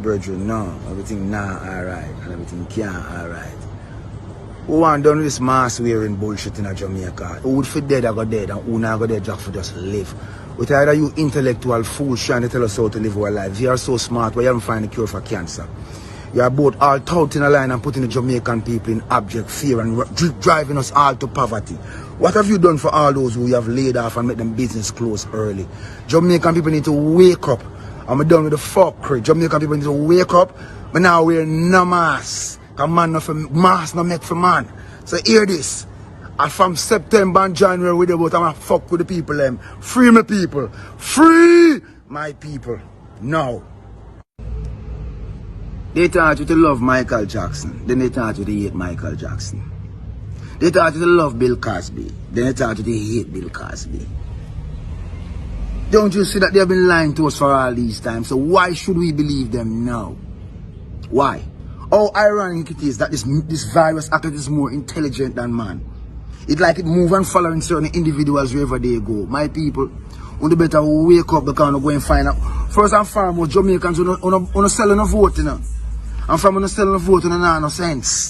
Brethren, no, everything alright and everything can't alright. Who want done with this mask wearing bullshit in Jamaica? Who would fit dead I go dead and who not go dead just for just live? With either you intellectual fools trying to tell us how to live our lives. You are so smart why you haven't found a cure for cancer. You are both all out in a line and putting the Jamaican people in abject fear and driving us all to poverty. What have you done for all those who you have laid off and make them business close early? Jamaican people need to wake up. I'm done with the fuckery. Jamaican people need to wake up. But now we're NoMask. Because man not for mask not make for man. So hear this. And from September and January we about I'm gonna fuck with the people them. Free my people. Free my people. Now. They taught you to love Michael Jackson. Then they taught you to hate Michael Jackson. They taught you to love Bill Cosby. Then they taught you to hate Bill Cosby. Don't you see that they have been lying to us for all these times? So why should we believe them now? Why? How ironic it is that this virus actually is more intelligent than man. It's like it move and following certain individuals wherever they go. My people, you better wake up because you go and find out. First and foremost, Jamaicans, you don't sell no vote, you know. And from you selling a vote, you don't have no sense.